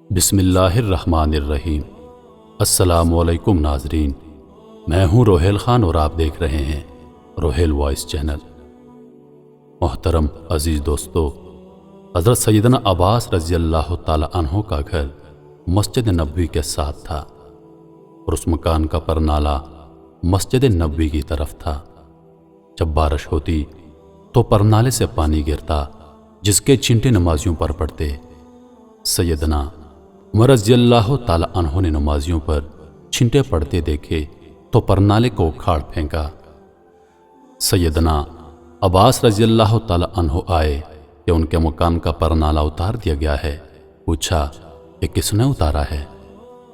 بسم اللہ الرحمن الرحیم۔ السلام علیکم ناظرین، میں ہوں روہیل خان اور آپ دیکھ رہے ہیں روہیل وائس چینل۔ محترم عزیز دوستو، حضرت سیدنا عباس رضی اللہ تعالی عنہ کا گھر مسجد نبوی کے ساتھ تھا اور اس مکان کا پرنالہ مسجد نبوی کی طرف تھا۔ جب بارش ہوتی تو پرنالے سے پانی گرتا جس کے چینٹے نمازیوں پر پڑتے۔ سیدنا عمر رضی اللہ تعالی عنہ نے نمازیوں پر چھینٹے پڑتے دیکھے تو پرنالے کو اکھاڑ پھینکا۔ سیدنا عباس رضی اللہ تعالی عنہ آئے کہ ان کے مکان کا پرنالہ اتار دیا گیا ہے۔ پوچھا کہ کس نے اتارا ہے؟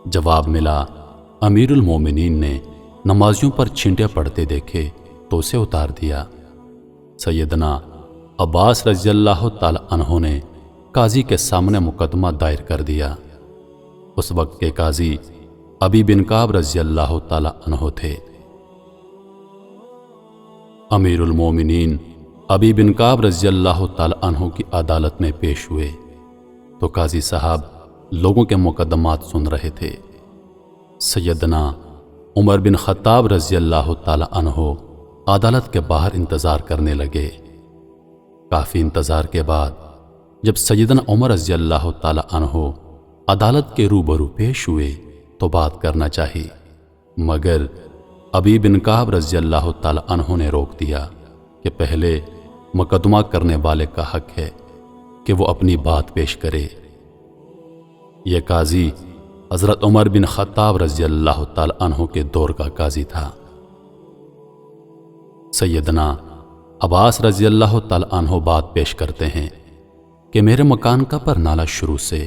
جواب ملا، امیر المومنین نے نمازیوں پر چھینٹے پڑتے دیکھے تو اسے اتار دیا۔ سیدنا عباس رضی اللہ تعالی عنہ نے قاضی کے سامنے مقدمہ دائر کر دیا۔ اس وقت کے قاضی ابی بن کعب رضی اللہ تعالی عنہ تھے۔ امیر المومنین ابی بن کعب رضی اللہ تعالی عنہ کی عدالت میں پیش ہوئے تو قاضی صاحب لوگوں کے مقدمات سن رہے تھے۔ سیدنا عمر بن خطاب رضی اللہ تعالی عنہ عدالت کے باہر انتظار کرنے لگے۔ کافی انتظار کے بعد جب سیدنا عمر رضی اللہ تعالی عنہ عدالت کے روبرو پیش ہوئے تو بات کرنا چاہی، مگر ابی بن کعب رضی اللہ تعالی عنہ نے روک دیا کہ پہلے مقدمہ کرنے والے کا حق ہے کہ وہ اپنی بات پیش کرے۔ یہ قاضی حضرت عمر بن خطاب رضی اللہ تعالی عنہ کے دور کا قاضی تھا۔ سیدنا عباس رضی اللہ تعالی عنہ بات پیش کرتے ہیں کہ میرے مکان کا پرنالہ شروع سے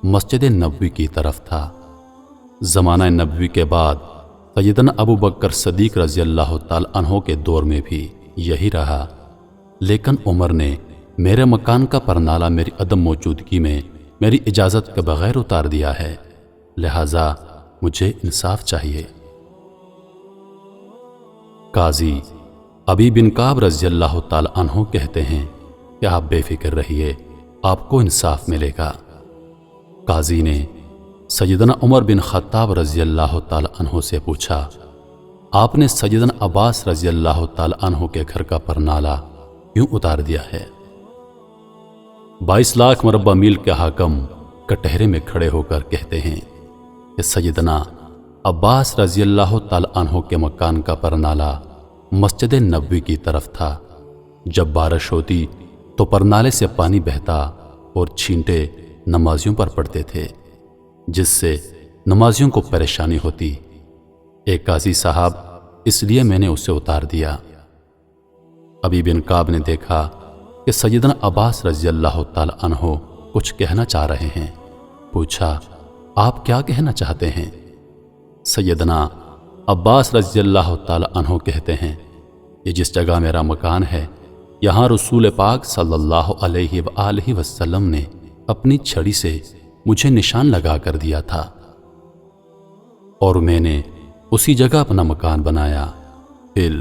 مسجد نبوی کی طرف تھا۔ زمانہ نبوی کے بعد سیدنا ابو بکر صدیق رضی اللہ تعالی عنہ کے دور میں بھی یہی رہا، لیکن عمر نے میرے مکان کا پرنالہ میری عدم موجودگی میں میری اجازت کے بغیر اتار دیا ہے، لہذا مجھے انصاف چاہیے۔ قاضی ابی بن کعب رضی اللہ تعالی عنہ کہتے ہیں کہ آپ بے فکر رہیے، آپ کو انصاف ملے گا۔ قاضی نے سیدنا عمر بن خطاب رضی اللہ تعالی عنہ سے پوچھا، آپ نے سیدنا عباس رضی اللہ تعالی عنہ کے گھر کا پرنالہ کیوں اتار دیا ہے؟ 22 لاکھ مربع میل کے حاکم کٹہرے میں کھڑے ہو کر کہتے ہیں کہ سیدنا عباس رضی اللہ تعالی عنہ کے مکان کا پرنالہ مسجد نبوی کی طرف تھا۔ جب بارش ہوتی تو پرنالے سے پانی بہتا اور چھینٹے نمازیوں پر پڑتے تھے جس سے نمازیوں کو پریشانی ہوتی۔ ایک قاضی صاحب، اس لیے میں نے اسے اتار دیا۔ ابی بن کعب نے دیکھا کہ سیدنا عباس رضی اللہ تعالی عنہ کچھ کہنا چاہ رہے ہیں۔ پوچھا، آپ کیا کہنا چاہتے ہیں؟ سیدنا عباس رضی اللہ تعالی عنہ کہتے ہیں، یہ جس جگہ میرا مکان ہے یہاں رسول پاک صلی اللہ علیہ وآلہ وسلم نے اپنی چھڑی سے مجھے نشان لگا کر دیا تھا اور میں نے اسی جگہ اپنا مکان بنایا۔ پھر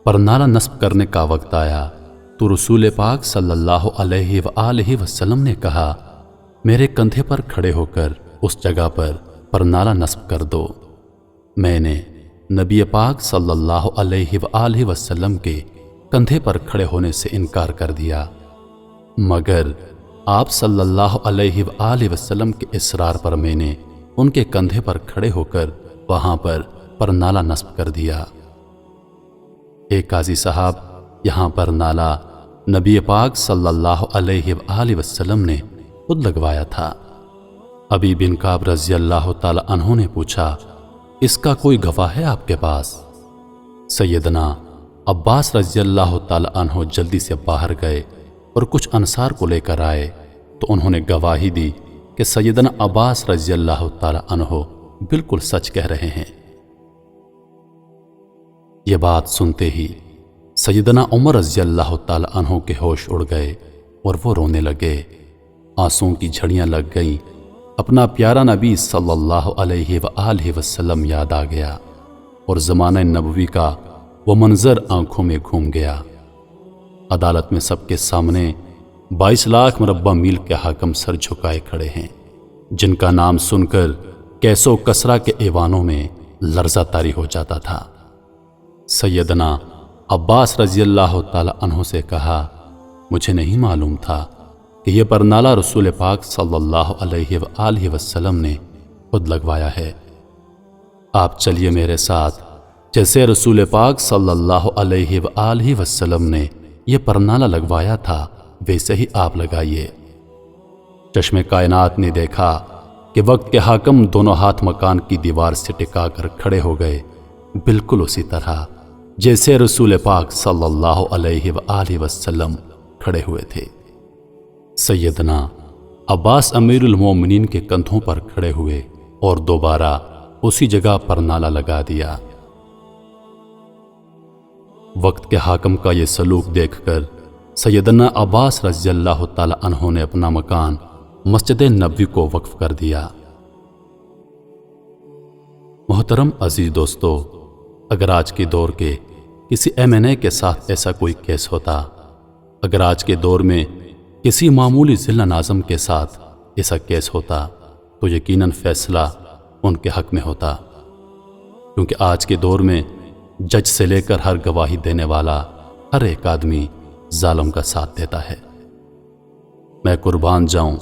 پرنالہ نصب کرنے کا وقت آیا تو رسول پاک صلی اللہ علیہ وآلہ وسلم نے کہا، میرے کندھے پر کھڑے ہو کر اس جگہ پر پرنالہ نصب کر دو۔ میں نے نبی پاک صلی اللہ علیہ وآلہ وسلم کے کندھے پر کھڑے ہونے سے انکار کر دیا، مگر آپ صلی اللہ علیہ وآلہ وسلم کے اصرار پر میں نے ان کے کندھے پر کھڑے ہو کر وہاں پر پرنالہ نصب کر دیا۔ ایک قاضی صاحب، یہاں پرنالہ نبی پاک صلی اللہ علیہ وآلہ وسلم نے خود لگوایا تھا۔ ابی بن کعب رضی اللہ تعالی عنہ نے پوچھا، اس کا کوئی گواہ ہے آپ کے پاس؟ سیدنا عباس رضی اللہ تعالی عنہ جلدی سے باہر گئے اور کچھ انصار کو لے کر آئے تو انہوں نے گواہی دی کہ سیدنا عباس رضی اللہ تعالی عنہ بالکل سچ کہہ رہے ہیں۔ یہ بات سنتے ہی سیدنا عمر رضی اللہ تعالی عنہ کے ہوش اڑ گئے اور وہ رونے لگے، آنسوں کی جھڑیاں لگ گئیں۔ اپنا پیارا نبی صلی اللہ علیہ وآلہ وسلم یاد آ گیا اور زمانہ نبوی کا وہ منظر آنکھوں میں گھوم گیا۔ عدالت میں سب کے سامنے 22 لاکھ مربع میل کے حاکم سر جھکائے کھڑے ہیں۔ جن کا نام سن کر کیس و کسرا کے ایوانوں میں لرزہ طاری ہو جاتا تھا۔ سیدنا عباس رضی اللہ تعالی عنہ سے کہا، مجھے نہیں معلوم تھا کہ یہ پرنالہ رسول پاک صلی اللہ علیہ وآلہ وسلم نے خود لگوایا ہے۔ آپ چلیے میرے ساتھ، جیسے رسول پاک صلی اللہ علیہ وآلہ وسلم نے یہ پرنالہ لگوایا تھا ویسے ہی آپ لگائیے۔ چشم کائنات نے دیکھا کہ وقت کے حاکم دونوں ہاتھ مکان کی دیوار سے ٹکا کر کھڑے ہو گئے، بالکل اسی طرح جیسے رسول پاک صلی اللہ علیہ وآلہ وسلم کھڑے ہوئے تھے۔ سیدنا عباس امیر المومنین کے کندھوں پر کھڑے ہوئے اور دوبارہ اسی جگہ پر نالہ لگا دیا۔ وقت کے حاکم کا یہ سلوک دیکھ کر سیدنا عباس رضی اللہ تعالی عنہ نے اپنا مکان مسجد نبوی کو وقف کر دیا۔ محترم عزیز دوستو، اگر آج کے دور کے کسی M.N.A کے ساتھ ایسا کوئی کیس ہوتا، اگر آج کے دور میں کسی معمولی ضلع ناظم کے ساتھ ایسا کیس ہوتا تو یقیناً فیصلہ ان کے حق میں ہوتا، کیونکہ آج کے دور میں جج سے لے کر ہر گواہی دینے والا ہر ایک آدمی ظالم کا ساتھ دیتا ہے۔ میں قربان جاؤں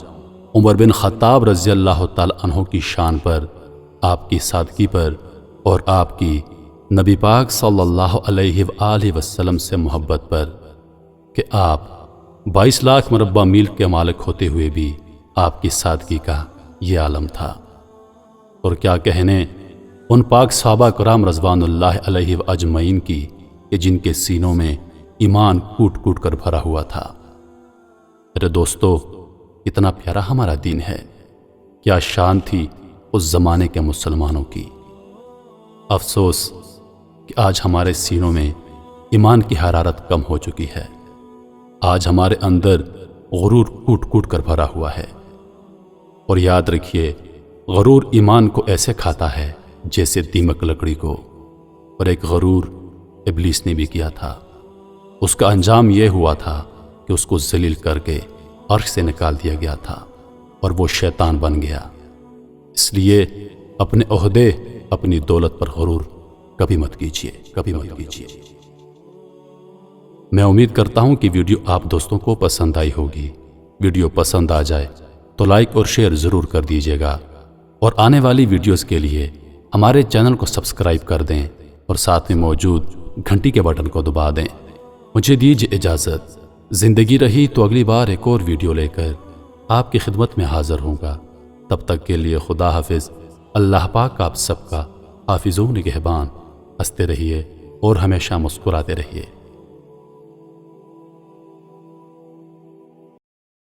عمر بن خطاب رضی اللہ تعالی عنہ کی شان پر، آپ کی سادگی پر اور آپ کی نبی پاک صلی اللہ علیہ وآلہ وسلم سے محبت پر کہ آپ 22 لاکھ مربع میل کے مالک ہوتے ہوئے بھی آپ کی سادگی کا یہ عالم تھا۔ اور کیا کہنے ان پاک صحابہ کرام رضوان اللہ علیہ اجمعین کی کہ جن کے سینوں میں ایمان کوٹ کوٹ کر بھرا ہوا تھا۔ میرے دوستو، اتنا پیارا ہمارا دین ہے، کیا شان تھی اس زمانے کے مسلمانوں کی۔ افسوس کہ آج ہمارے سینوں میں ایمان کی حرارت کم ہو چکی ہے، آج ہمارے اندر غرور کوٹ کوٹ کر بھرا ہوا ہے۔ اور یاد رکھیے، غرور ایمان کو ایسے کھاتا ہے جیسے دیمک لکڑی کو، اور ایک غرور ابلیس نے بھی کیا تھا۔ اس کا انجام یہ ہوا تھا کہ اس کو ذلیل کر کے عرش سے نکال دیا گیا تھا اور وہ شیطان بن گیا۔ اس لیے اپنے عہدے، اپنی دولت پر غرور کبھی مت کیجیے، کبھی مت کیجیے۔ میں امید کرتا ہوں کہ ویڈیو آپ دوستوں کو پسند آئی ہوگی۔ ویڈیو پسند آ جائے تو لائک اور شیئر ضرور کر دیجیے گا، اور آنے والی ویڈیوز کے لیے ہمارے چینل کو سبسکرائب کر دیں اور ساتھ میں موجود گھنٹی کے بٹن کو دبا دیں۔ مجھے دیجیے اجازت، زندگی رہی تو اگلی بار ایک اور ویڈیو لے کر آپ کی خدمت میں حاضر ہوں گا۔ تب تک کے لیے خدا حافظ۔ اللہ پاک آپ سب کا حافظ و نگہبان۔ ہنستے رہیے اور ہمیشہ مسکراتے رہیے۔